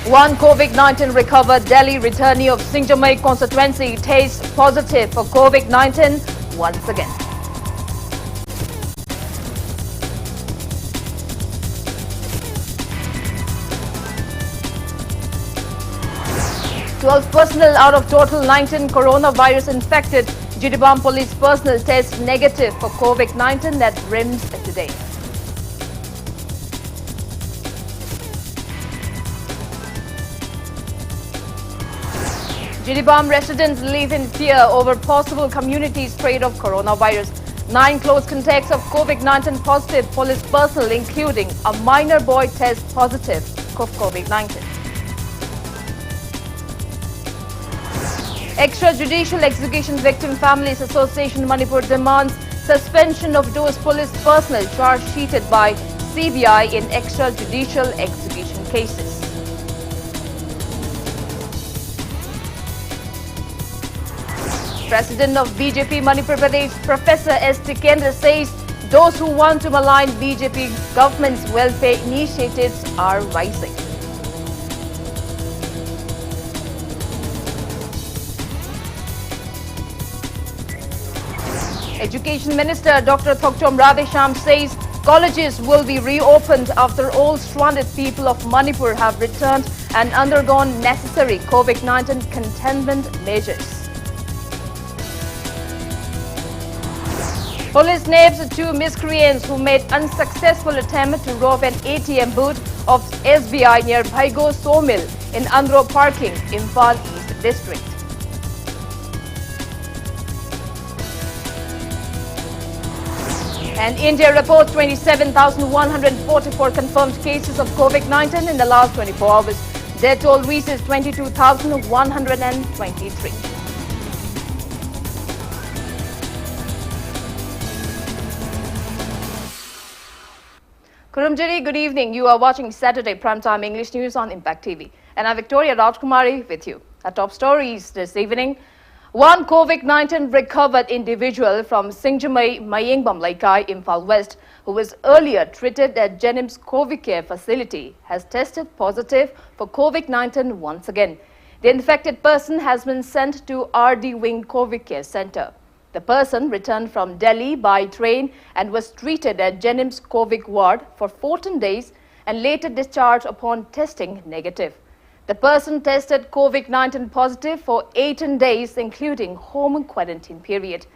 One COVID-19 recovered Delhi returnee of Singjamai constituency tests positive for COVID-19 once again. Twelve personnel out of total 19 coronavirus infected. Jidibam police personnel test negative for COVID-19 at RIMS today. Jidibam residents live in fear over possible community spread of coronavirus. 9 close contacts of COVID-19 positive police personnel, including a minor boy, test positive of COVID-19. Extrajudicial Execution Victim Families Association Manipur demands suspension of those police personnel charge sheeted by CBI in extrajudicial execution cases. President of BJP Manipur Pradesh, Professor S. Tikendra says those who want to malign BJP government's welfare initiatives are rising. Education Minister Dr. Thokchom Radhesham says colleges will be reopened after all stranded people of Manipur have returned and undergone necessary COVID-19 containment measures. Police names 2 miscreants who made unsuccessful attempt to rob an ATM booth of SBI near Bhaigo Sawmill in Andhra Parking, Imphal East District. And India reports 27,144 confirmed cases of COVID-19 in the last 24 hours. Death toll reaches 22,123. Kurumjiri, good evening. You are watching Saturday Primetime English News on Impact TV. And I'm Victoria RAJKUMARI with you. Our top stories this evening. One COVID-19 recovered individual from Singjamai Mayingbam Laikai, Imphal West, who was earlier treated at Jennings COVID Care facility, has tested positive for COVID-19 once again. The infected person has been sent to RD Wing COVID Care Center. The person returned from Delhi by train and was treated at Jennings COVID ward for 14 days and later discharged upon testing negative. The person tested COVID-19 positive for 18 days, including home quarantine period.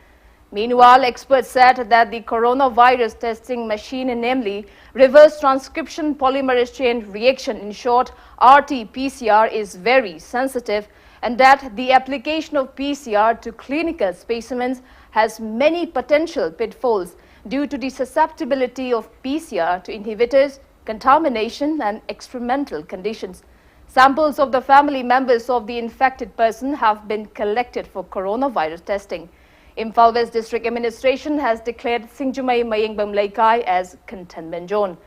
Meanwhile, experts said that the coronavirus testing machine, namely reverse transcription polymerase chain reaction, in short RT-PCR, is very sensitive, and that the application of PCR to clinical specimens has many potential pitfalls due to the susceptibility of PCR to inhibitors, contamination and experimental conditions. Samples of the family members of the infected person have been collected for coronavirus testing. Imphal West District Administration has declared Singjamai Mayingbam Laikai as containment zone.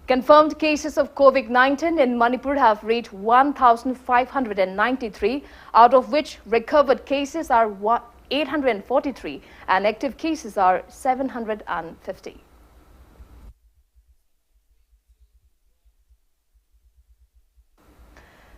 Confirmed cases of COVID-19 in Manipur have reached 1,593, out of which recovered cases are 843 and active cases are 750.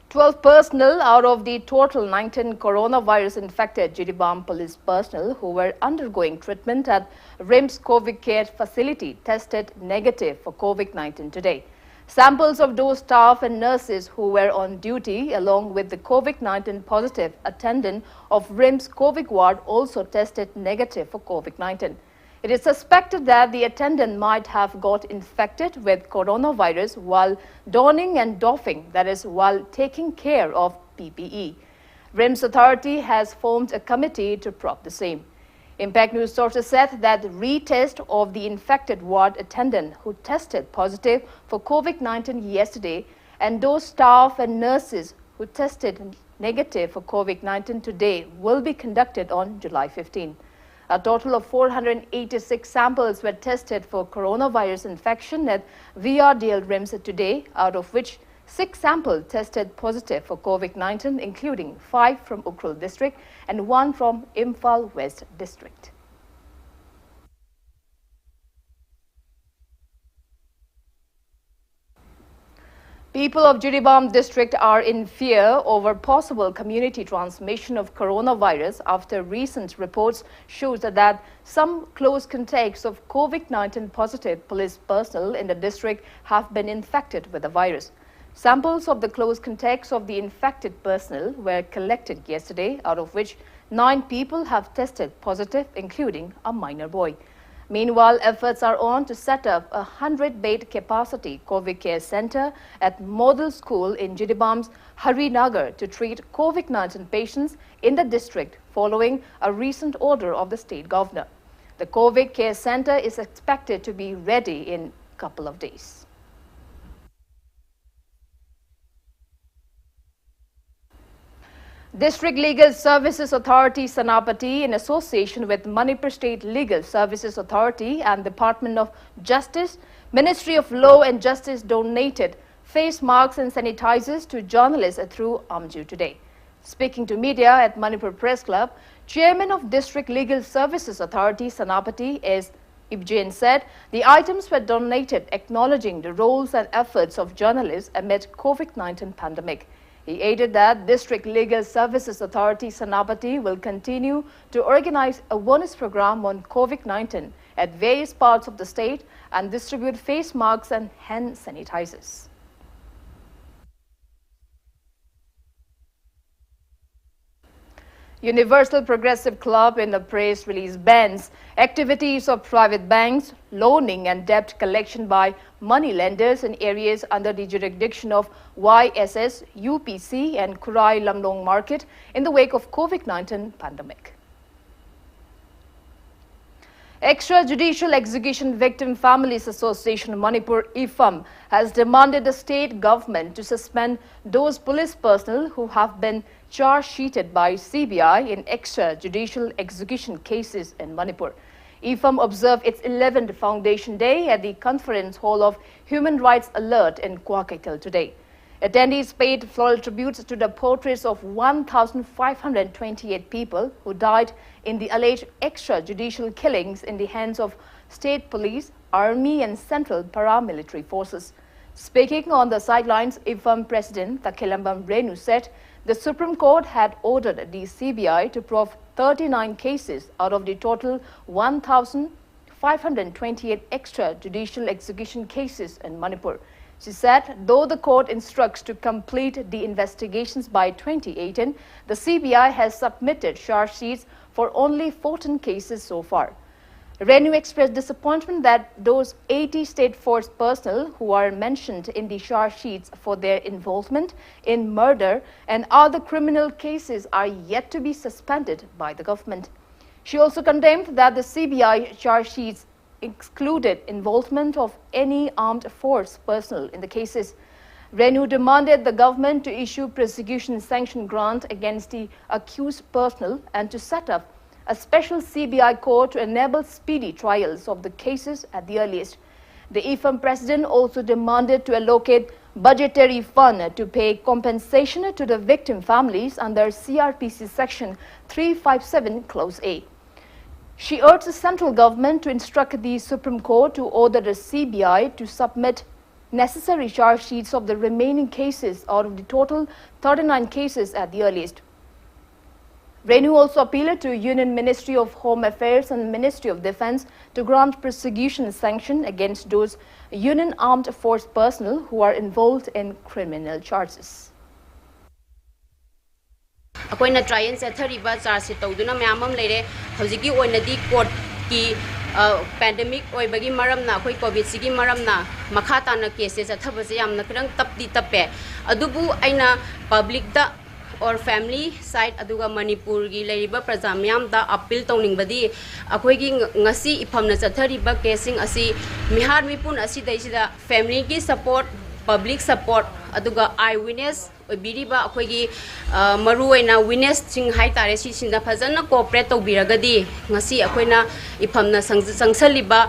Twelve personnel out of the total 19 coronavirus infected Jidibam police personnel who were undergoing treatment at RIMS COVID Care facility tested negative for COVID-19 today. Samples of those staff and nurses who were on duty along with the COVID-19 positive attendant of RIMS COVID ward also tested negative for COVID-19. It is suspected that the attendant might have got infected with coronavirus while donning and doffing, that is, while taking care of PPE. RIMS authority has formed a committee to probe the same. Impact News sources said that retest of the infected ward attendant who tested positive for COVID-19 yesterday and those staff and nurses who tested negative for COVID-19 today will be conducted on July 15. A total of 486 samples were tested for coronavirus infection at VRDL RIMS today, out of which 6 samples tested positive for COVID-19, including 5 from Ukhrul district and 1 from Imphal West district. People of Jiribam district are in fear over possible community transmission of coronavirus after recent reports shows that some close contacts of COVID-19 positive police personnel in the district have been infected with the virus. Samples of the close contacts of the infected personnel were collected yesterday, out of which 9 people have tested positive, including a minor boy. Meanwhile, efforts are on to set up a 100-bed capacity COVID care center at Model School in Jiribam's Harinagar to treat COVID-19 patients in the district following a recent order of the state governor. The COVID care center is expected to be ready in a couple of days. District Legal Services Authority Senapati, in association with Manipur State Legal Services Authority and Department of Justice, Ministry of Law and Justice donated face masks and sanitizers to journalists through Amju today. Speaking to media at Manipur Press Club, Chairman of District Legal Services Authority Senapati S. Ibjain said the items were donated acknowledging the roles and efforts of journalists amid COVID-19 pandemic. He added that District Legal Services Authority Senapati will continue to organize a awareness program on COVID-19 at various parts of the state and distribute face masks and hand sanitizers. Universal Progressive Club in a press release bans activities of private banks, loaning and debt collection by money lenders in areas under the jurisdiction of YSS, UPC and Kurai Lamdong market in the wake of COVID-19 pandemic. Extrajudicial Execution Victim Families Association Manipur IFAM has demanded the state government to suspend those police personnel who have been charge-sheeted by CBI in extrajudicial execution cases in Manipur. IFAM observed its 11th Foundation Day at the Conference Hall of Human Rights Alert in Kwakaital today. Attendees paid floral tributes to the portraits of 1,528 people who died in the alleged extrajudicial killings in the hands of state police, army and central paramilitary forces. Speaking on the sidelines, IFAM President Takilambam Renu said the Supreme Court had ordered the CBI to prove 39 cases out of the total 1,528 extrajudicial execution cases in Manipur. She said, though the court instructs to complete the investigations by 2018, the CBI has submitted charge sheets for only 14 cases so far. Renu expressed disappointment that those 80 state force personnel who are mentioned in the charge sheets for their involvement in murder and other criminal cases are yet to be suspended by the government. She also condemned that the CBI charge sheets excluded involvement of any armed force personnel in the cases. Renu demanded the government to issue prosecution sanction grant against the accused personnel and to set up a special CBI court to enable speedy trials of the cases at the earliest. The IFAM president also demanded to allocate budgetary fund to pay compensation to the victim families under CRPC section 357 clause A. She urged the central government to instruct the Supreme Court to order the CBI to submit necessary charge sheets of the remaining cases out of the total 39 cases at the earliest. Renu also appealed to Union Ministry of Home Affairs and Ministry of Defense to grant prosecution sanction against those Union Armed Force personnel who are involved in criminal charges. अकोइना trial सेथरिबा charge तौदुना म्यामम लेरे हौजिकी ओइनदी court की pandemic ओइबगी मरमना अखोइ कोविड सिगी मरमना मखा ताना केसेस अथबसे यामना खरंग तपदी तपे अदुबु आइना पब्लिक दा और फैमिली साइड अदुगा मणिपुर की लेरिबा प्रजा म्याम दा अपील तौनिंगबदी अखोइगी ngasi इफमना चथरिबा केसिंग असि मिहार मिपुन असि दैसिदा फैमिली की सपोर्ट पब्लिक सपोर्ट अदुगा आई विटनेस ओबिरिबा अखोइगी मरुइना विटनेस सिंग हाइ तारे सिसिंदा फजना कोऑपरेट तौबिरगदी ngasi अखोइना इफमना संगसलिबा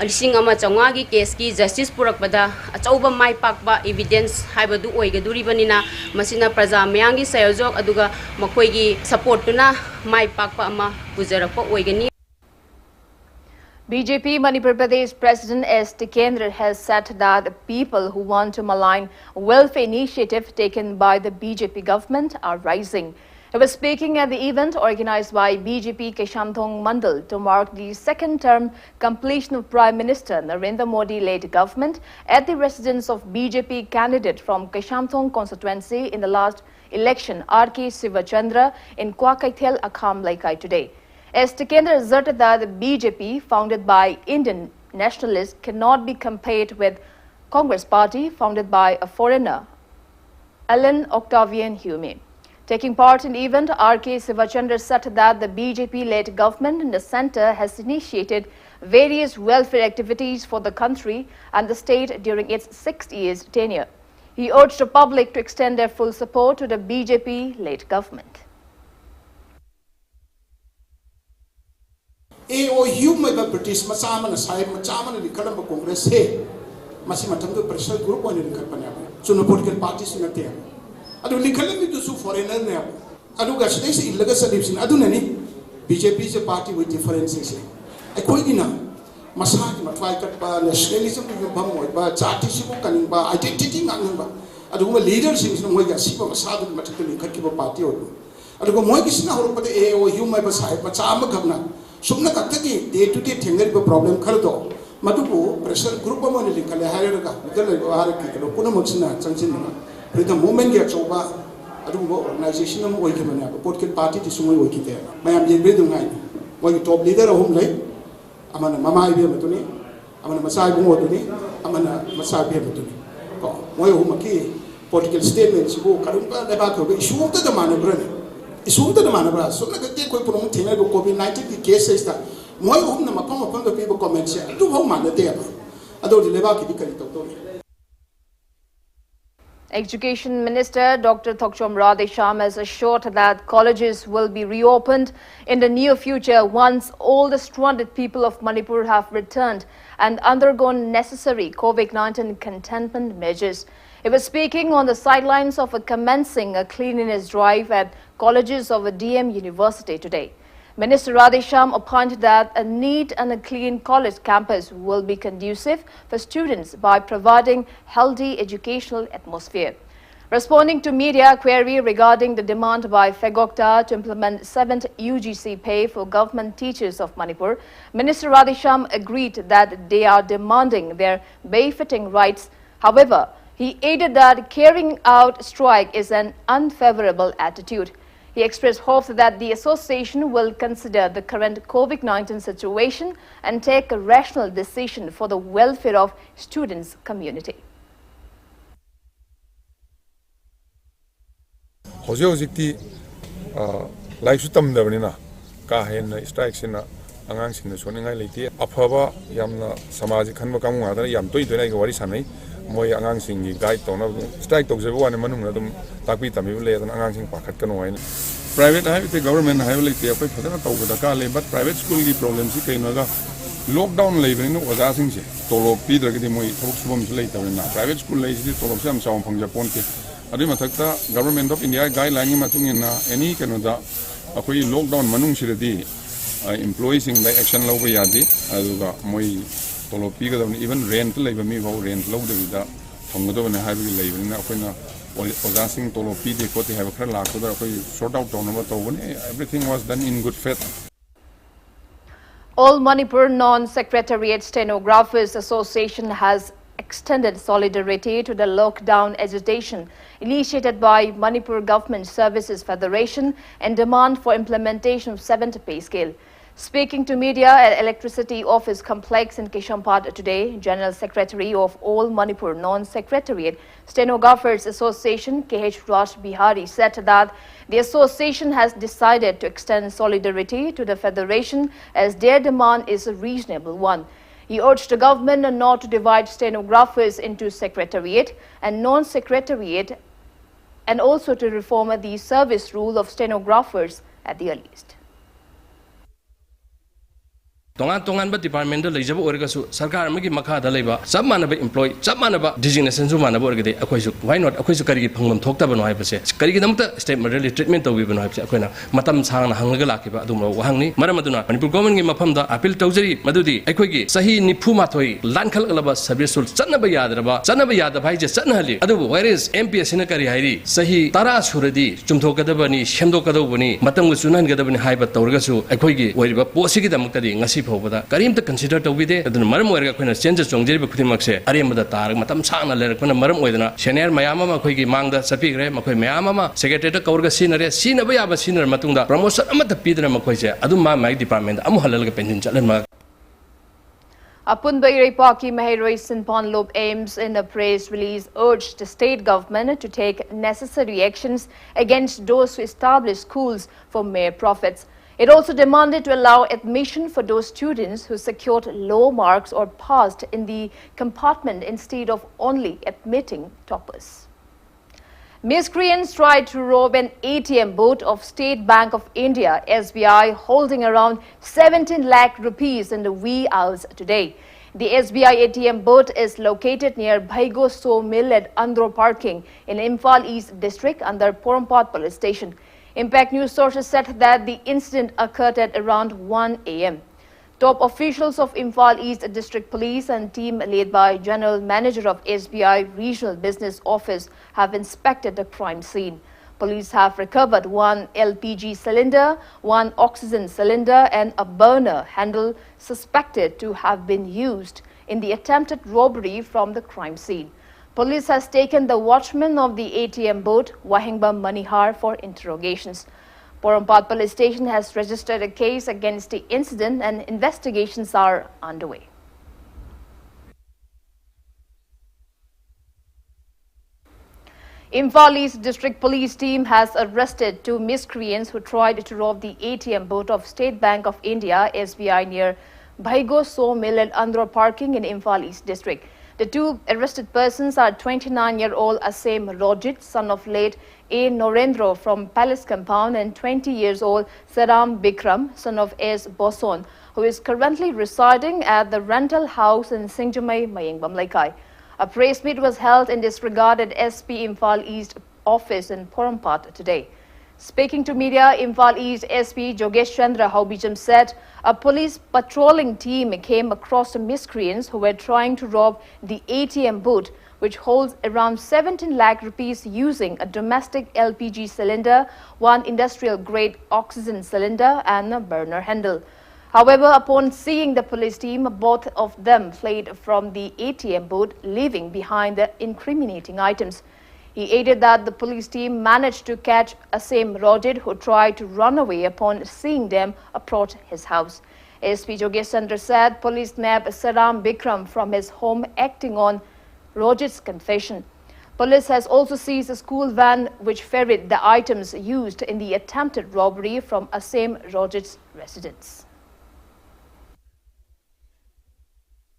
लिसिंग अमा चौंगागी केस की जस्टिस पुरकबदा अचौबा माइ पाकबा एविडेंस हाइबदु ओइगदुरिबनिना मसिना प्रजा मयांगी सहयोग अदुगा मखोइगी सपोर्टुना माइ पाकबा अमा गुजरकपा ओइगनी. BJP Manipur Pradesh President S. Tikendra has said that the people who want to malign welfare initiative taken by the BJP government are rising. He was speaking at the event organized by BJP Keshamthong Mandal to mark the second term completion of Prime Minister Narendra Modi-led government at the residence of BJP candidate from Keshamthong constituency in the last election, R.K. Sivachandra, in Kwakaithel, Akham Laikai today. As Tikendra asserted that the BJP, founded by Indian nationalists, cannot be compared with Congress party founded by a foreigner, Alan Octavian Hume. Taking part in the event, R.K. Sivachandra said that the BJP-led government in the centre has initiated various welfare activities for the country and the state during its 6 years tenure. He urged the public to extend their full support to the BJP-led government. human British Masamana Sai Machaman Nikalamba Congress hey Masimatango pressure group on in Kapana. So no political parties in a team. I don't Nikalami to sue foreigner now. I do got states in legacy in Adunani. BJP is a party with differences. I quite enough. Masaj Matwaika, nationalism, but Chartism, Kanimba, identity, Nanamba. I do leaders in Noya Sipa Masad, particularly Kakiba party. I do go Moikisna, but the AO, human beside, but Sama Sumna Kataki, day to day, Tenerife problem, Kardo, Matubu, pressure group of money, Kalaharaga, Kalahara, Punamoxina, Sansinama. But the moment gets over, I do organization of Wakeman, a political party to Sumo Wiki there. I am the Bidungai, one top leader of home life. I'm a Mama Matuni, I'm a Masai Motuni, I'm a Masai Matuni. Why Humaki, political statements, go Karumba, Lebaco, issue of the man of brother. Issue the man of us. So like a take with COVID-19 cases that Moy home the Mapama upon the people comments here. Do home on the table. I don't live out the Education Minister Dr. Thokchom Radhesham has assured that colleges will be reopened in the near future once all the stranded people of Manipur have returned and undergone necessary COVID-19 containment measures. He was speaking on the sidelines of commencing a cleanliness drive at colleges of a DM University today. Minister Radhesham opined that a neat and a clean college campus will be conducive for students by providing healthy educational atmosphere. Responding to media query regarding the demand by FEGOCTA to implement 7th UGC pay for government teachers of Manipur, Minister Radhesham agreed that they are demanding their befitting rights. However, he added that carrying out strike is an unfavorable attitude. He expressed hope that the association will consider the current COVID-19 situation and take a rational decision for the welfare of students' community. Hojikti like Sutam Davina, Kahen strikes in Angangs in the Soninga Liti, Apava, Yamna, Samaji Kanmakamu, Yam Toy, Warisani. Moy angangsing guide to strike dogs everyone in Manum, Takita, Mule, and angangsing packet canoe. Private the government heavily over the Kali, but private school problems came lockdown laboring was asking Tolo Peter getting more talks later in private school lazy Tolo Sam Sound from Japonte. Adimataka, government of India guideline Matungina, any Canada, a lockdown Manung Shiradi, employees in the action over Yadi, as Moy. Even rent labor me rent load with from the government highway labor in Aquina or asking Tolopi, they could have a crack so that we sort out on everything was done in good faith. All Manipur Non-Secretariat Stenographers Association has extended solidarity to the lockdown agitation initiated by Manipur Government Services Federation and demand for implementation of 7th pay scale. Speaking to media at Electricity Office Complex in Kishampad today, General Secretary of All Manipur Non-Secretariat Stenographers Association KH Raj Bihari said that the association has decided to extend solidarity to the federation as their demand is a reasonable one. He urged the government not to divide stenographers into secretariat and non-secretariat and also to reform the service rule of stenographers at the earliest. tongan department da leijaba orgasu sarkar amagi makha da leiba chap manaba employee chap manaba designation su manaba orgade akhoi su why not akhoi su kari phanglam thokta bano hai base kari gi damta state moderate treatment tawi bano hai akhoi na matam sangna hangaga lakiba adum wahangni maram aduna manipur government gi mafam da appeal tawjari madudi akhoi gi sahi nifu mathoi lan khalgalaba service sul chanaba yada bhai je chanhali adu whereas MPS na kari hairi sahi tara suradi chumthokadabani shendokadabani matam gu sunan gadabani haiba tawrgasu akhoi gi wariba posi gi damta di ngasi phobada karimta consider tawbide aduna maram oirga akhoi na change chongjeri khudimak se aremada tar matam sangna lerakna maram oidana senior mayama ma akhoi gi mangda sapigre makhoi mayama ma secretary ta kaurga sinare sinaba yaba sinner matungda promotion amata pidana makhoi se adu ma mai department amu halalga pendin chalan ma Apunbai Paki Maheroi Sinponlop aims in a press release urged the state government to take necessary actions against those who establish schools for mere profits. It also demanded to allow admission for those students who secured low marks or passed in the compartment instead of only admitting toppers. Miscreants tried to rob an ATM booth of State Bank of India (SBI) holding around 17 lakh rupees in the wee hours today. The SBI ATM booth is located near Bhaigo Sawmill at Andhra Parking in Imphal East District under Porompat Police Station. Impact News sources said that the incident occurred at around 1 a.m. Top officials of Imphal East District Police and team led by General Manager of SBI Regional Business Office have inspected the crime scene. Police have recovered one LPG cylinder, one oxygen cylinder and a burner handle suspected to have been used in the attempted robbery from the crime scene. Police has taken the watchman of the ATM booth, Wahingba Manihar, for interrogations. Porompat Police Station has registered a case against the incident and investigations are underway. Imphal East District Police team has arrested two miscreants who tried to rob the ATM booth of State Bank of India (SBI) near Bhaigo Sawmill and Andhra Parking in Imphal East District. The two arrested persons are 29-year-old Asem Rojit, son of late A. Norendro from Palace Compound, and 20-year-old Saram Bikram, son of S. Boson, who is currently residing at the rental house in Singjamai, Mayingbam Laikai. A press meet was held in this regard at SP Imphal East office in Porompat today. Speaking to media, Imphal East SP Jogesh Chandra Haubijam said a police patrolling team came across the miscreants who were trying to rob the ATM booth, which holds around 17 lakh rupees, using a domestic LPG cylinder, one industrial-grade oxygen cylinder and a burner handle. However, upon seeing the police team, both of them fled from the ATM booth, leaving behind the incriminating items. He added that the police team managed to catch Asem Rojit, who tried to run away upon seeing them approach his house. SP Jogesh Chandra said police nabbed Saram Bikram from his home, acting on Rojit's confession. Police has also seized a school van which ferried the items used in the attempted robbery from Asem Rojit's residence.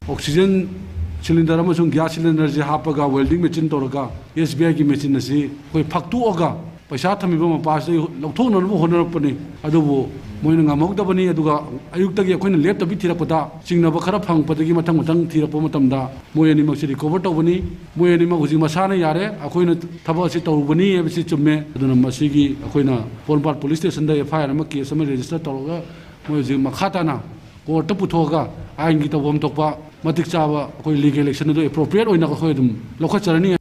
Oxygen cylinder amasung gas cylinder je hapaga welding machine toraga SBI ki machine asi koi phaktu oga paisa thamiba mapa se lokthona no honarapani adubu moina ngamokdabani aduga ayukta gi koina lep tabi thirapada singnaba khara phangpadagi mathang thirapa matamda moyani maksi recover tawbani moyani ma huji masana yare akoina thaba se tawbani ebisi chumme aduna masigi akoina Porompat police station da FIR ma case ma register tawga moyji makhatana court ta puthoga aingi tawbam tokpa matik chawa koi legal action do appropriate oina ko khoi dum lokacharani.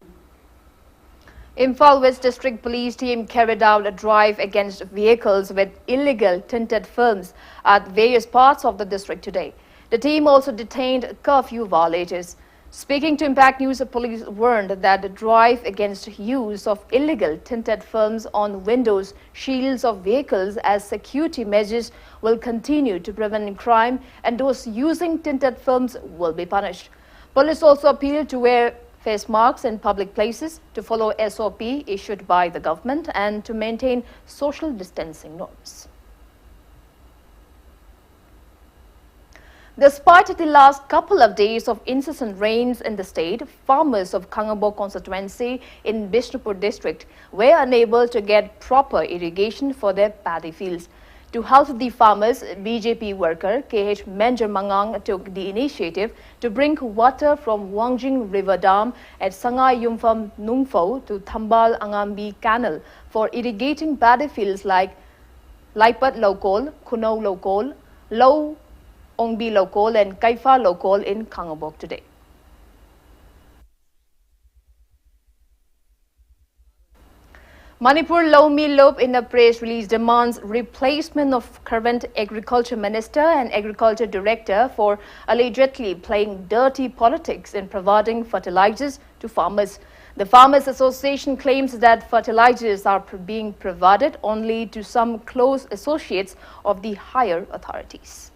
Imphal West District Police team carried out a drive against vehicles with illegal tinted films at various parts of the district today. The team also detained curfew violators. Speaking to Impact News, the police warned that the drive against use of illegal tinted films on windows, shields of vehicles as security measures will continue to prevent crime, and those using tinted films will be punished. Police also appealed to wear face masks in public places, to follow SOP issued by the government, and to maintain social distancing norms. Despite the last couple of days of incessant rains in the state, farmers of Kangabo constituency in Bishnupur district were unable to get proper irrigation for their paddy fields. To help the farmers, BJP worker KH Menjar Mangang took the initiative to bring water from Wangjing River Dam at Sangai Yumpham Nungfo to Thambal Angambi Canal for irrigating paddy fields like Laipat Lokol, Kuno Lokol, Low Ongbi Lokol and Kaifa Lokol in Kangabok today. Manipur Lomi Lop in a press release demands replacement of current Agriculture Minister and Agriculture Director for allegedly playing dirty politics in providing fertilizers to farmers. The Farmers Association claims that fertilizers are being provided only to some close associates of the higher authorities.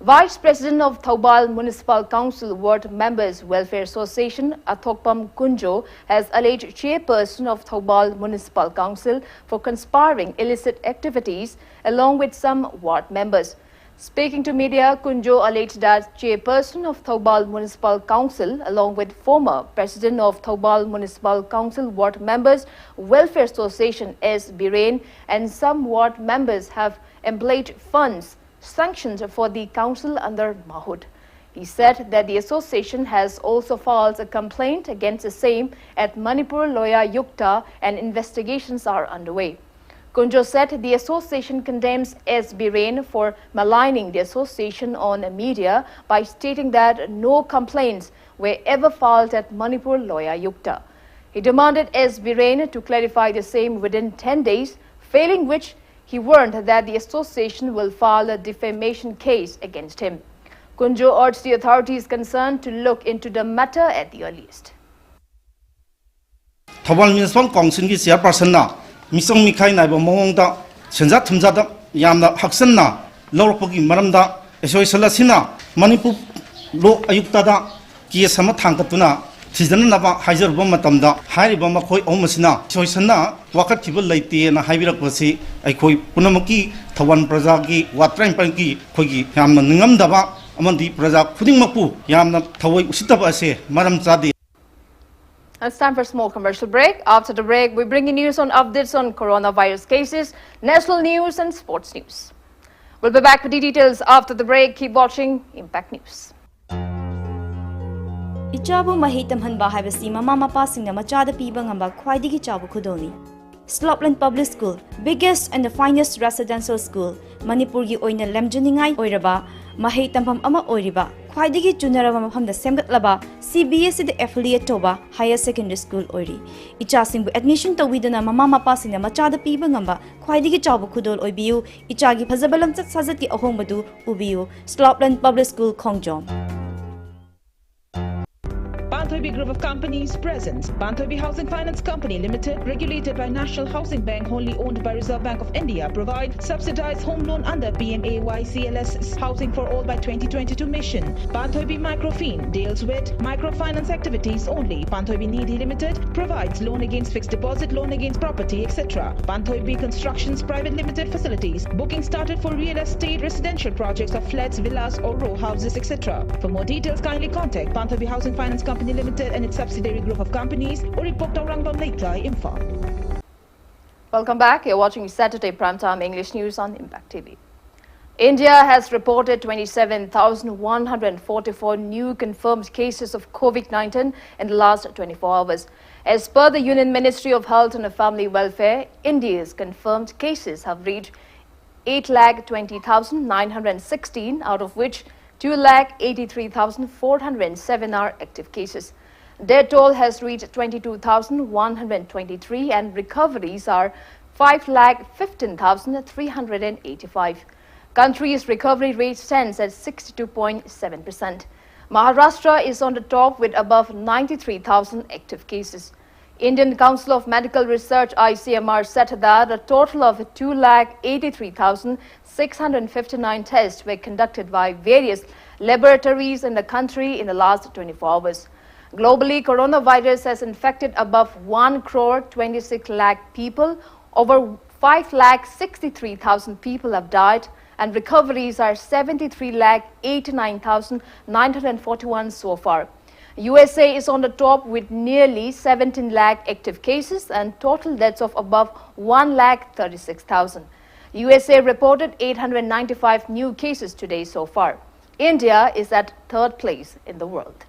Vice President of Thoubal Municipal Council Ward Members Welfare Association, Athokpam Kunjo, has alleged chairperson of Thoubal Municipal Council for conspiring illicit activities along with some ward members. Speaking to media, Kunjo alleged that chairperson of Thoubal Municipal Council along with former president of Thoubal Municipal Council Ward Members Welfare Association S. Biren and some ward members have employed funds sanctioned for the council under Mahood. He said that the association has also filed a complaint against the same at Manipur Loya Yukta and investigations are underway. Kunjo said the association condemns S. Biren for maligning the association on media by stating that no complaints were ever filed at Manipur Loya Yukta. He demanded S. Biren to clarify the same within 10 days, failing which he warned that the association will file a defamation case against him. Kunjo urged the authorities concerned to look into the matter at the earliest. Thoubal Municipal Council ki chairperson na misong mikhai nai ba mong da senja thumja da yamna haksan na lorpagi maram da association asina Manipur lo ayukta da ki sama thangkatuna Season Nava Hizer Bomatamda, Harry Bomakoi Omasina, Choisana, Wakatival Laiti and Hivirapasi, Aikoi Punamaki, Tawan Prazaki, Watran Panki, Kogi, Yamna Ningamdava, Amandi Praza, Pudimapu, Yamna Tawai Sitabase, Madam Zadi. It's time for a small commercial break. After the break, we bring you news on updates on coronavirus cases, national news and sports news. We'll be back with the details after the break. Keep watching Impact News. Ichabu mahi tamhanba haibasi mama mapa singna machada piba ngamba khwaidigi chabu khudoni. Slopland Public School, biggest and the finest residential school, Manipur gi oina lemjuningai oiraba, mahi tampham ama oiriba, khwaidigi junaraba maphamda semgatlaba, CBSE the affiliate toba higher secondary school oiri. Icha singbu admission tawidana mama mapa singna machada piba ngamba khwaidigi chabu khudol oibiu, ichagi phazabalam chat sajati ahombadu ubiu, Slopland Public School Khongjom. Banthobi Group of Companies presents Banthobi Housing Finance Company Limited, regulated by National Housing Bank, wholly owned by Reserve Bank of India, provides subsidized home loan under PMAY-CLS Housing for All by 2022 mission. Banthobi Microfin deals with microfinance activities only. Banthobi Nidhi Limited provides loan against fixed deposit, loan against property, etc. Banthobi Constructions Private Limited facilities. Booking started for real estate residential projects of flats, villas or row houses, etc. For more details, kindly contact Banthobi Housing Finance Company Limited and its subsidiary group of companies or report Rangbam Leitlai Info. Welcome back. You're watching Saturday Primetime English News on Impact TV. India has reported 27,144 new confirmed cases of COVID-19 in the last 24 hours. As per the Union Ministry of Health and Family Welfare, India's confirmed cases have reached 8,20,916, out of which 2,83,407 are active cases. Death toll has reached 22,123 and recoveries are 5,15,385. Country's recovery rate stands at 62.7%. Maharashtra is on the top with above 93,000 active cases. Indian Council of Medical Research ICMR said that a total of 2,83,659 tests were conducted by various laboratories in the country in the last 24 hours. Globally, coronavirus has infected above 1,26 lakh people. Over 5,63,000 people have died, and recoveries are 73,89,941 so far. USA is on the top with nearly 17 lakh active cases and total deaths of above 1,36,000. USA reported 895 new cases today so far. India is at third place in the world.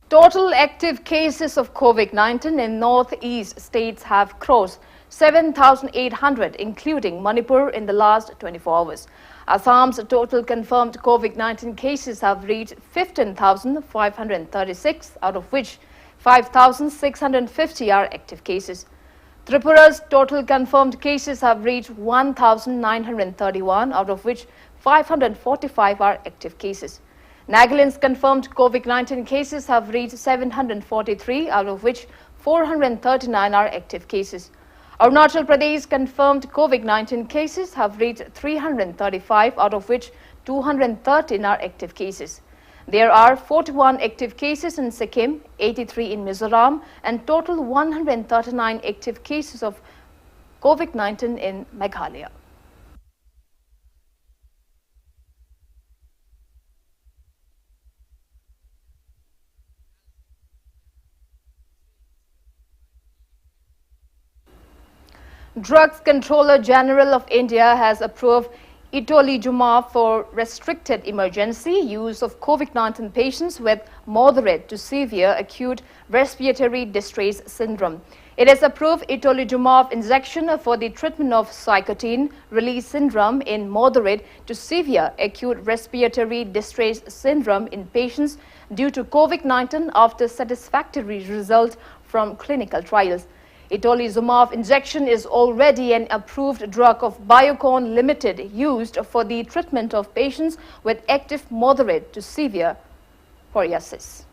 Total active cases of COVID-19 in northeast states have crossed 7,800, including Manipur, in the last 24 hours. Assam's total confirmed COVID-19 cases have reached 15,536, out of which 5,650 are active cases. Tripura's total confirmed cases have reached 1,931, out of which 545 are active cases. Nagaland's confirmed COVID-19 cases have reached 743, out of which 439 are active cases. Arunachal Pradesh confirmed COVID-19 cases have reached 335, out of which 213 are active cases. There are 41 active cases in Sikkim, 83 in Mizoram, and total 139 active cases of COVID-19 in Meghalaya. Drugs Controller General of India has approved Itolizumab for restricted emergency use of COVID-19 patients with moderate to severe acute respiratory distress syndrome. It has approved Itolizumab injection for the treatment of cytokine release syndrome in moderate to severe acute respiratory distress syndrome in patients due to COVID-19 after satisfactory results from clinical trials. Itolizumab injection is already an approved drug of Biocon Limited used for the treatment of patients with active moderate to severe psoriasis.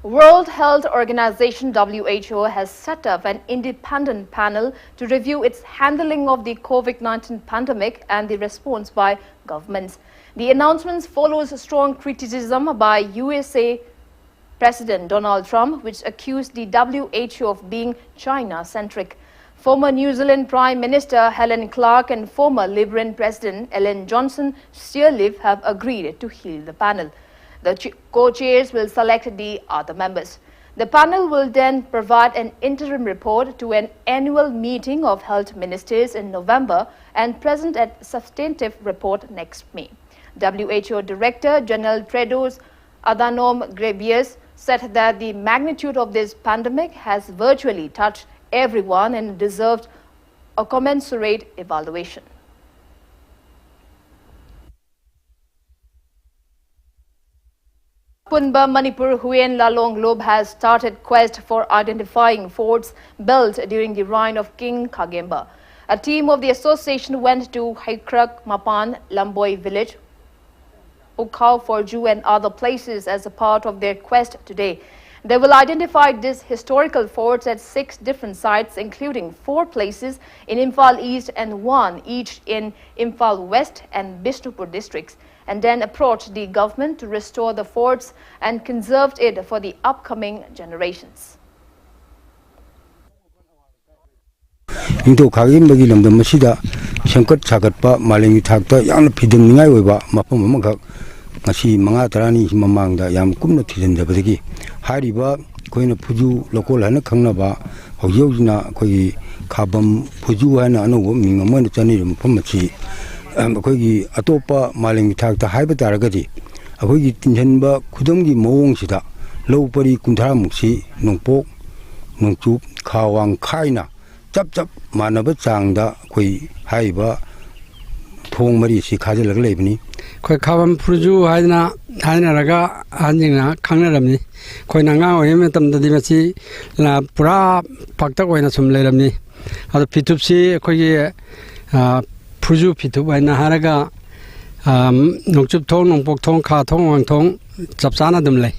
World Health Organization WHO has set up an independent panel to review its handling of the COVID-19 pandemic and the response by governments. The announcement follows strong criticism by USA President Donald Trump, which accused the WHO of being China-centric. Former New Zealand Prime Minister Helen Clark and former Liberal President Ellen Johnson Sirleaf have agreed to heal the panel. The co-chairs will select the other members. The panel will then provide an interim report to an annual meeting of health ministers in November and present a substantive report next May. WHO Director General Tedros Adhanom Ghebreyesus said that the magnitude of this pandemic has virtually touched everyone and deserved a commensurate evaluation. Punba Manipur Huyen Lalong Lob has started quest for identifying forts built during the reign of King Khagemba. A team of the association went to Haikrak Mapan Lamboy village, Ukhao, Forju and other places as a part of their quest today. They will identify these historical forts at 6 different sites, including 4 places in Imphal East and 1 each in Imphal West and Bishnupur districts, and then approach the government to restore the forts and conserve it for the upcoming generations. Into Khagemba lamdam masida sangkat sagatpa malingi thakta yamna phidamningai oiba mafam amagak ngasi manga tarani mamangda yam kumna thijanjabadagi hariba koina phuju lokol hana khangnaba hoyojina koi khabam phuju hana anobo mingamana chani mafam machi akoigi atopa malingi thakta haiba taragadi akoigi tinjanba khudamgi mawngsida lopari kunthara muksi nongpok nongchup khawang khaina chap chap manaba changda koi haiba thong mari si khajalag leibni koi khabam phuju haina raga anjingna khangnaramni koi nanga oyem tamda dimasi la pura pakta koina sum leramni ado pitupsi koi phuju pitu baina haraga nongchup thong nongpok thong kha thong wang thong chapchana dum lei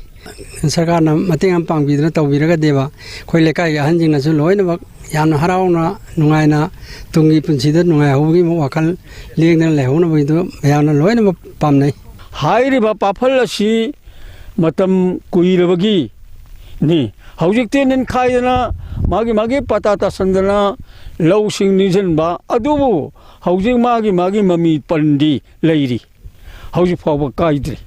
sarkarna mating am pangbidna tawbiraga deba koi lekai ahanjingna su loina yamna harauna nungaina tungi punsida nungai hogi mo wakal lengna lehona bidu yamna loina pamnai hairi ba paphalasi matam kuirabagi ni haujikte nen khaidana magi patata sandana law sing nijan ba adubu haujing magi mami pandi leiri hauji phawa kaidri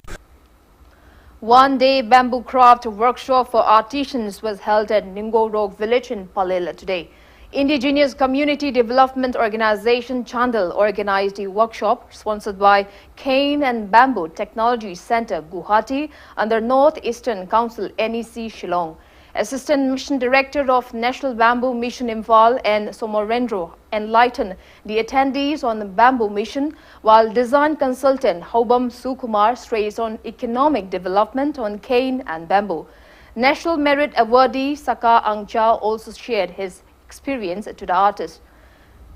One-day bamboo craft workshop for artisans was held at Ningorok village in Palel today. Indigenous Community Development Organization Chandal organized the workshop sponsored by Cane and Bamboo Technology Center, Guwahati, under North Eastern Council NEC Shillong. Assistant Mission Director of National Bamboo Mission Imphal and Somorendro enlightened the attendees on the bamboo mission, while design consultant Hobam Sukumar stressed on economic development on cane and bamboo. National Merit Awardee Saka Angcha also shared his experience to the artist.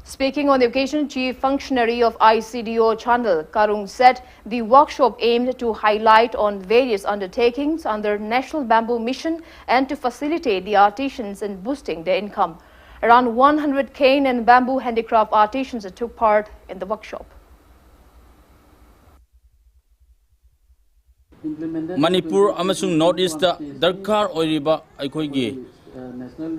Speaking on the occasion, Chief Functionary of ICDO Chandal, Karung, said the workshop aimed to highlight on various undertakings under National Bamboo Mission and to facilitate the artisans in boosting their income. Around 100 cane and bamboo handicraft artisans took part in the workshop. Manipur amasung North East darkar oiriba aikoigi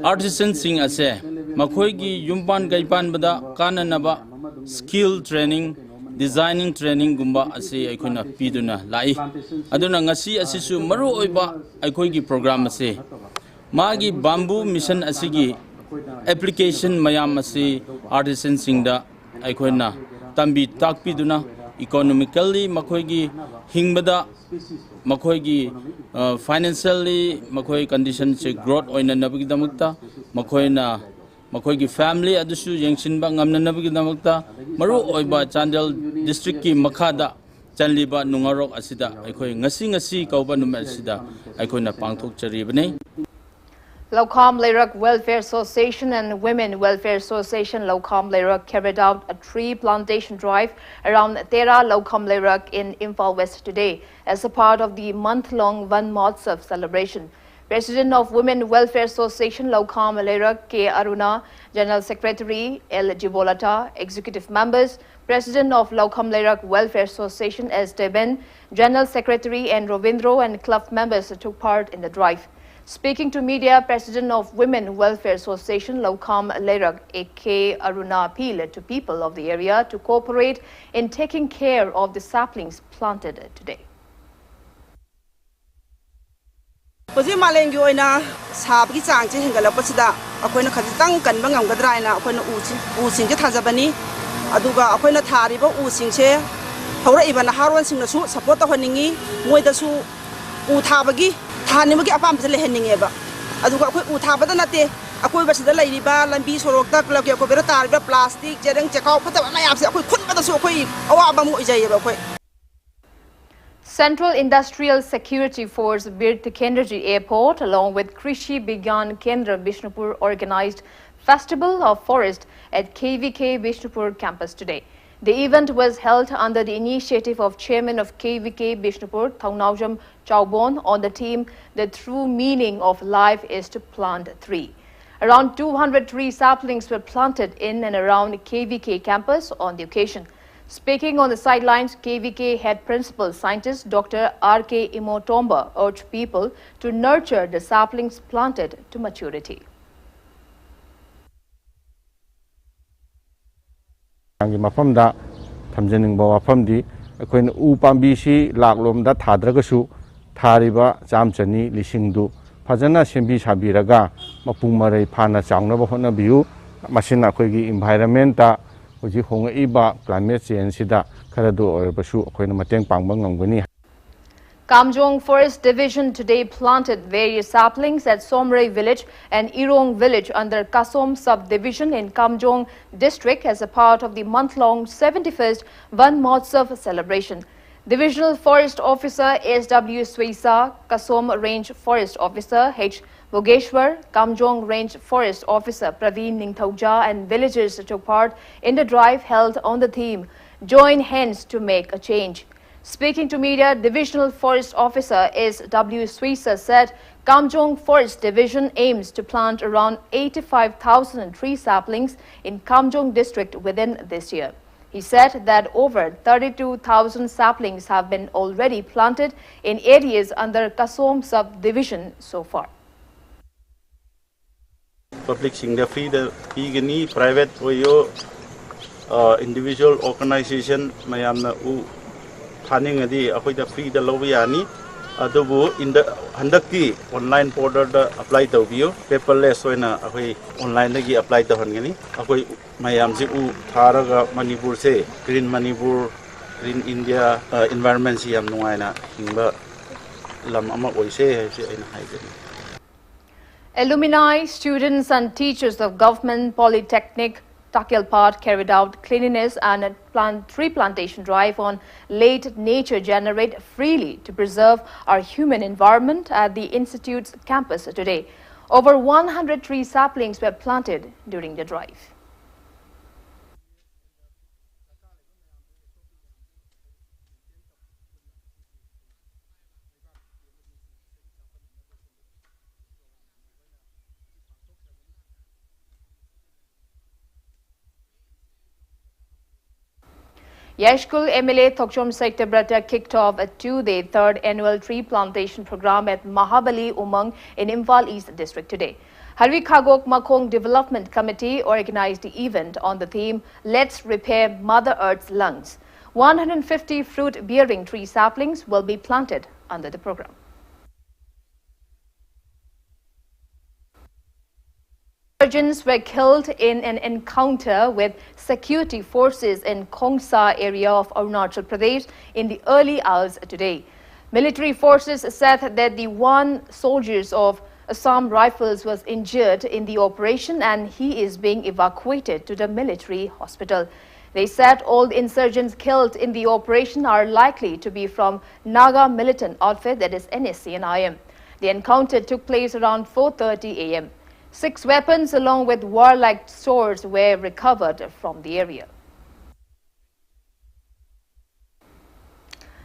artisans sing ase makoigi yumpan gaipan bada kananaba skill training designing training gumba ase aikoina piduna lai aduna ngasi asisu maru oiba aikoigi program ase magi bamboo mission asigi application mayam ase artisans singda aikoina tambi takpiduna economically makoigi hingbada makoigi financially makoi condition se growth oina nabigi damakta makoina makoigi family adusu yengsinba ngamna nabigi damakta maru oiba Chandal district ki makhada chanliba nungarok asida aikoi ngasi kauba numer asida aikoina pangthok charibane. Laukam Lerak Welfare Association and Women Welfare Association Laukam Lerak carried out a tree plantation drive around Tera Laukam Lerak in Imphal West today as a part of the month-long Van Mahotsav celebration. President of Women Welfare Association Laukam Lerak K. Aruna, General Secretary L. Jibolata, Executive Members, President of Laukam Lerak Welfare Association S. Deben, General Secretary and Rovindro and club members took part in the drive. Speaking to media, President of Women Welfare Association Laukam Lerak A.K. Aruna appealed to people of the area to cooperate in taking care of the saplings planted today. Posi malengi oina sabgi changche hingala pasida akoina khajitang kanba ngamgadra ina akoina using je thajabani aduga akoina thariba using che hawra ibana harwan singna su support ta honingi moida su u thabagi thani apam se leheningeba aduga akoi u thabada nate akoi basida lairiba lambi sorokta klak ko bera tarba plastic jereng chekau phata mayam se akoi khunbada su akoi awaba mo ijayeba akoi. Central Industrial Security Force Bir Tikendraji Airport along with Krishi Bigyan Kendra Bishnupur organized Festival of Forest at KVK Bishnupur campus today. The event was held under the initiative of Chairman of KVK Bishnupur, Thongnaujam Chaubon, on the theme, The True Meaning of Life is to Plant a Tree. Around 200 tree saplings were planted in and around KVK campus on the occasion. Speaking on the sidelines, KVK Head Principal Scientist Dr. R.K. Imotomba urged people to nurture the saplings planted to maturity. Mafamda thamjening ba wafamdi akoin u pambi si laklomda thadragasu thariba chamchani lisingdu phajana sembi sabiraga mapung marai phana chaungna ba hona biu masina akoigi environment ta hoji honga iba climate change sida kharadu orbasu akoina mateng pangba ngamgani. Kamjong Forest Division today planted various saplings at Somrei village and Irong village under Kasom subdivision in Kamjong district as a part of the month-long 71st Van Mahotsav celebration. Divisional Forest Officer S.W. Swisa, Kasom Range Forest Officer H. Bogeshwar, Kamjong Range Forest Officer Praveen Ningthauja and villagers took part in the drive held on the theme, Join Hands to Make a Change. Speaking to media, Divisional Forest Officer S.W. Swisa said Kamjong Forest Division aims to plant around 85,000 tree saplings in Kamjong district within this year. He said that over 32,000 saplings have been already planted in areas under Kasom subdivision so far. Public single free the pigani private oyo individual organization mayamna u planning adi akoida free the lobby yani adubu in the handaki online portal da apply tawbiyo paperless oina akoi online dagi apply tawhangani akoi mayam ji u tharaga manipur se green manipur green india environment si yam nuaina hingba lam ama oise haise aina haigani. Alumni, students and teachers of Government Polytechnic Takilpad carried out cleanliness and tree plantation drive on late nature generate freely to preserve our human environment at the institute's campus today. Over 100 tree saplings were planted during the drive. Yashkul MLA Thokchom Sektabrata kicked off a 2-day third annual tree plantation program at Mahabali Umang in Imphal East District today. Harvi Khagok Makong Development Committee organized the event on the theme Let's Repair Mother Earth's Lungs. 150 fruit-bearing tree saplings will be planted under the program. Insurgents were killed in an encounter with security forces in Khongsa area of Arunachal Pradesh in the early hours today. Military forces said that the one soldier of Assam Rifles was injured in the operation and he is being evacuated to the military hospital. They said all the insurgents killed in the operation are likely to be from Naga militant outfit, that is NSC and IM. The encounter took place around 4:30 a.m. 6 weapons along with warlike swords were recovered from the area.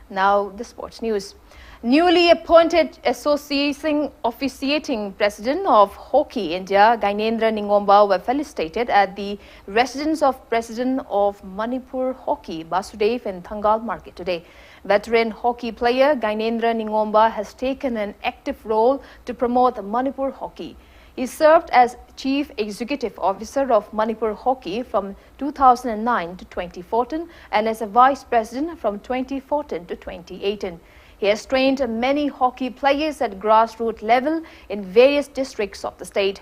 Now the sports news. Newly appointed officiating president of Hockey India, Gainendra Ningomba, were felicitated at the residence of President of Manipur Hockey, Basudev, in Thangal Market today. Veteran hockey player Gainendra Ningomba has taken an active role to promote Manipur hockey. He served as Chief Executive Officer of Manipur Hockey from 2009 to 2014 and as a Vice President from 2014 to 2018. He has trained many hockey players at grassroots level in various districts of the state.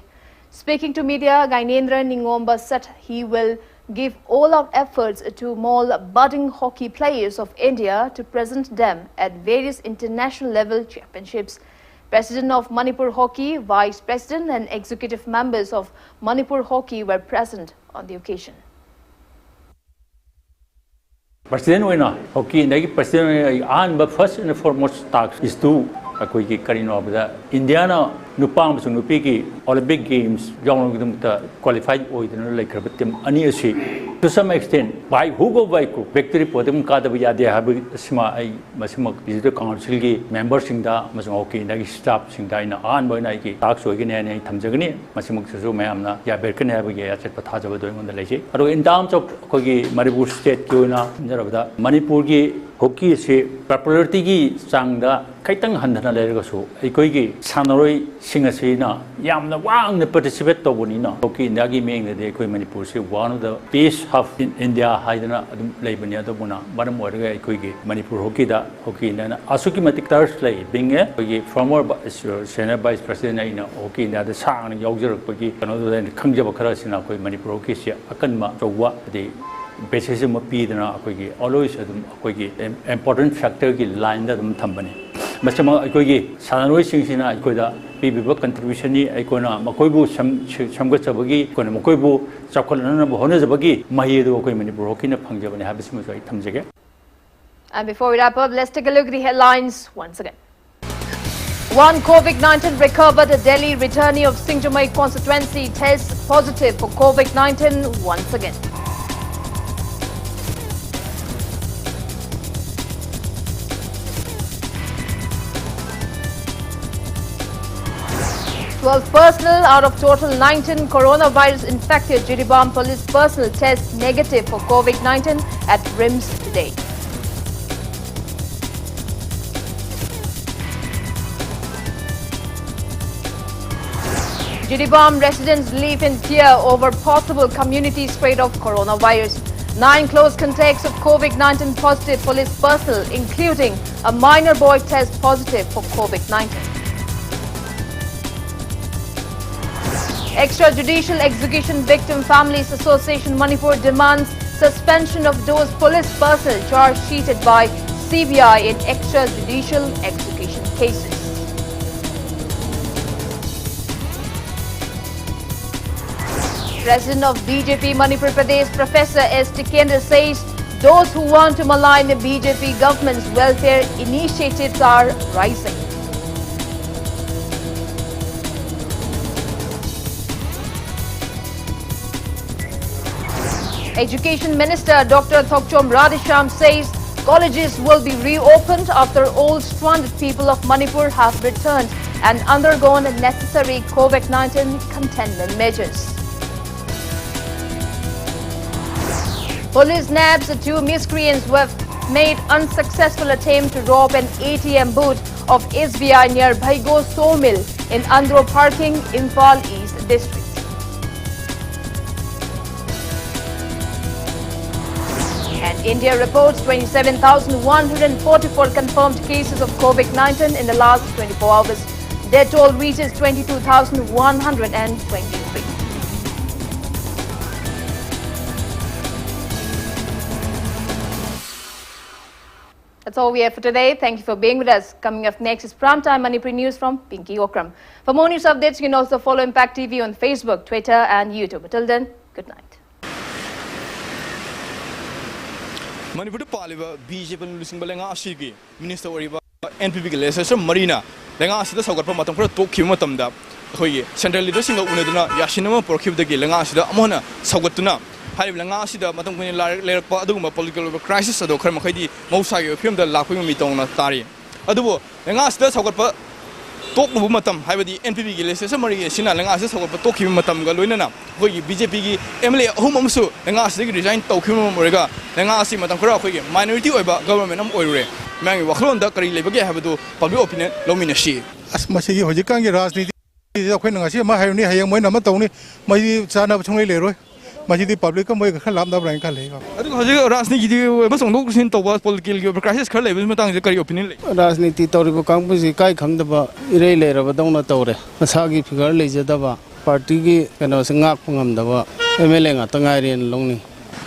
Speaking to media, Gainendra Ningomba said he will give all-out efforts to mold budding hockey players of India to present them at various international level championships. President of Manipur Hockey, Vice President and executive members of Manipur Hockey were present on the occasion. President Hockey, President, first and foremost task is to Indiana Nupam Sunupiki Olympic Games, qualified to some extent by Hugo Vaiku, victory Podum Kadavia, they have Masimak Visitor Council members in the Masoki, Nagi staff Singdina, and Bonaiki, Taxo again and Tamzagani, Masimuk Sumayamna, Yaberkan Havia, Pataja doing on the Leji. In terms of Kogi, Maribur State, Kuna, Manipurgi, Hockey is popularity sang the Kaitang Handana Legaso, Ekoigi, Sanoi, Singasina, Yam the Wang, the participate of Bonina, Hockey, Nagi Ming, the Ekoi Manipur, one of the best half in India, Haidana, Labania, the Buna, Madam Warga, Ekoigi, Manipur Hockey, the Hockey, and Asuki Matic Thursday, being a former Senate Vice President in Hockey, the Sang, Yoger, another than Kangjabakaras in Manipur Hockey, Akanma, so what the basis of always important factor line that company. Masama Kogi, Sanoi Singina, Koda, people contribution, Icona, Makoibu, Shamgotabagi, Konamokoibu, Chakolana, Honazabagi, Mahido, Manipur, Punjab, and Habismus, Tamjaga. And before we wrap up, let's take a look at the headlines once again. One COVID-19 recovered Delhi returnee of Singjamai constituency tests positive for COVID-19 once again. Well, personnel out of total 19 coronavirus infected Jiribam police personnel test negative for COVID-19 at RIMS today. Jiribam residents live in fear over possible community spread of coronavirus. 9 close contacts of COVID-19 positive police personnel, including A minor boy tests positive for COVID-19. Extrajudicial Execution Victim Families Association Manipur demands suspension of those police personnel charged sheeted by CBI in extrajudicial execution cases. President of BJP Manipur Pradesh, Professor S. Tikendra says those who want to malign the BJP government's welfare initiatives are rising. Education Minister Dr. Thokchom Radisham says colleges will be reopened after all stranded people of Manipur have returned and undergone necessary COVID-19 containment measures. Police nabs the two miscreants who have made unsuccessful attempt to rob an ATM booth of SBI near Bhaigo Sawmill in Andhra Parking, Imphal East District. And India reports 27,144 confirmed cases of COVID-19 in the last 24 hours. Their toll reaches 22,123. That's all we have for today. Thank you for being with us. Coming up next is Primetime Manipuri News from Pinky Okram. For more news updates, you can also follow Impact TV on Facebook, Twitter and YouTube. Until then, good night. Manipur Paliva, BJP Lucinga Lenga Shigi, Minister Oriba, NPP Legislature Marina, Lenga Sida Sogat Matam for Tokimatamda, Hoye, Central Leadership of Unadana, Yashinama, Porkiv the Gilenga Sida Amona, Sagatuna, Haliblanga Sida, Matam Laduma, political crisis, or Kermakadi, Mosai, film the Lakum Mitona Tari. Adubo, Lenga Sida Sogat Tok Matam, have the NPP Legislature Maria Sina, Lenga Sida Tokimatam Galuina, Hoye, BJP, Emily Homamusu, Lenga Sida resigned Tokim Morega. Lenga Matam Kura, minority over government of Oire. Man, Waklon, the Kari Labagi have to public opinion, Lominashi. As Masi Hojikangi Rasni, Quinasi, Mahani, Hayamana Matoni, my son of Tony Leroy, Majidi public, and Lambda Branca. Rasni, you was on looks into what political crisis, Kali, with Matang, the Kari opinion. Rasni Tito Campus, Kai Kandaba, Irele, Rabadona Tore, Masagi, Pigarli, Jadava, Partigi, and I was in Akungam, Emeling, Tangari and Lonely.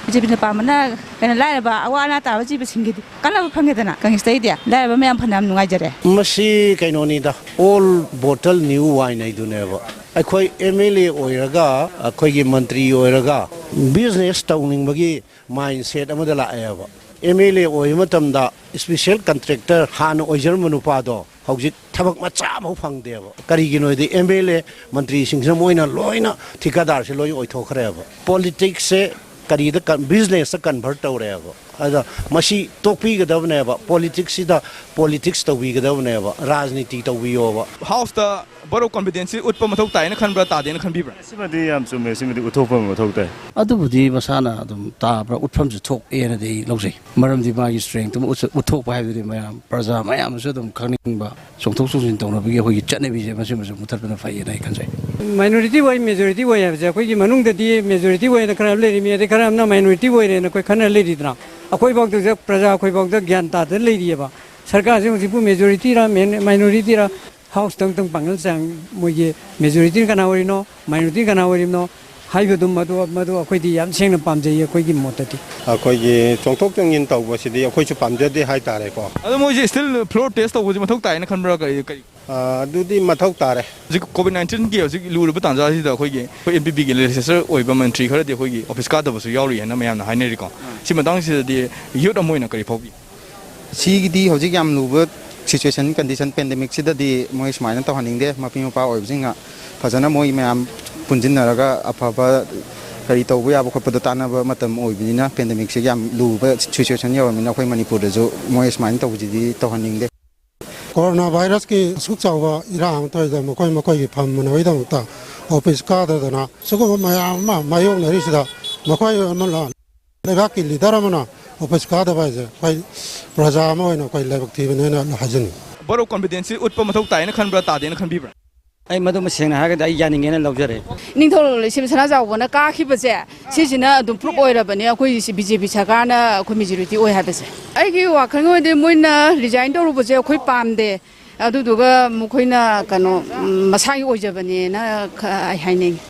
BJP Pamana, and a lie about Awana Tawaji Singit, Kala Pangatana, Kang Stadia, Lava Mampanam Nigere. Masi Kainonida, all bottle new wine I do never. I quite Emily Oiraga, a Kogi Mantri Oiraga, business towning Magi, mindset Amadala Eva. Emily Oimatamda, special contractor Han Ojermanupado, Hoxit Tabak Macham Hang Devo, Carigino, the Emily, Mantri Singsamoina, Loina, Tikadar, Loy Oitokreva. Politics business convert over. Ada Mashi Topi Gadavneva, politics to we Gadavneva, Razniti to we over. How's the borough competency Utpamato and Canberra and Canberra? Simadi am so missing the Utopam Hotel. Adubudi Masana, Tabra, Utpam to talk in a day, Logi, Maram the Magi strength, Utop I have the Mayam, Praza, Mayam, Sudum, Kanimba, so Tosus in Tona, we Genevieve, Masimus, Mutapana Fire, I can say. Minority way, majority way, as a quick Manung the majority way, the Karam lady, the Karam minority way, and a quick lady now. A quick walk the Praza, quick walk the Ganta, the lady about Sarcasm, majority, minority, house tung Pangals and majority can our no, minority can our no, Hybidum Madu, Aquidi, and Sing Pamja, quick motati. A quay, Tontok in Tau was the Aquachu Pamja, the High Tareco. Otherwise, still protest of Matoka and Canberra. Do the Matokare. COVID-19 gives Lurutanza, the Hogi, NPP legislature, or government tree, the Hogi, of Piscata was Yori and Amayan Hynerico. Simatang is the Yudamoina Karipogi. See the Hojigam Luber situation condition pandemic, see that the Moish Mine to Hunting there, Mapino Power of Zinga, Pazana Moi Mam Punjinaga, Apapa, Karito, we have a couple of Tana Matam Oibina, pandemic, Sigam Luber situation, Yaminako Manipur, Moish Mine to Hunting there. Coronavirus की सुचाव इराम तो इधर मकोई मकोई फम मनोई तो मुता office का तो ना सुको मायों नरी सिदा मकोई मना लेगा कि लीडर मना ऑफिस का तो बाइज़ कोई प्रजामो है ना कोई लेवक थी बने ना हजनी बरो कॉन्फिडेंस उत्पम मथोक ताई ना खन बरा तादे ना खन बीबरा ꯑꯩ ꯃꯗꯨ ꯃꯁꯦꯡꯅ ꯍꯥꯏꯔꯒꯗꯤ ꯑꯩ ꯌꯥꯅꯤꯡꯉꯦꯅ ꯂꯧꯖꯔꯦ ꯅꯤꯡꯊꯧ ꯂꯩꯁꯤꯝ ꯁꯅꯥꯖꯥꯎꯕꯅ ꯀꯥꯈꯤꯕꯁꯦ ꯁꯤꯁꯤꯅ ꯑꯗꯨꯝ ꯄ꯭ꯔꯨꯞ ꯑꯣꯏꯔꯕꯅꯤ ꯑꯩꯈꯣꯏ BJP ꯁꯔꯀꯥꯔꯅ ꯑꯩꯈꯣꯏ ꯃꯦꯖꯣꯔꯤꯇꯤ ꯑꯣꯏ ꯍꯥꯏꯕꯁꯦ ꯑꯩꯒꯤ ꯋꯥꯈꯜꯒꯤ ꯑꯣꯏꯅꯗꯤ ꯃꯣꯏꯅ ꯔꯤꯖꯥꯏꯟ ꯇꯧꯔꯨꯕꯁꯦ ꯑꯩꯈꯣꯏ ꯄꯥꯝꯗꯦ ꯑꯗꯨꯗꯨꯒ ꯃꯈꯣꯏꯅ ꯀꯩꯅꯣ ꯃꯁꯥꯒꯤ ꯑꯣꯏꯖꯕꯅꯦꯅ ꯑꯩ ꯍꯥꯏꯅꯤꯡꯉꯤ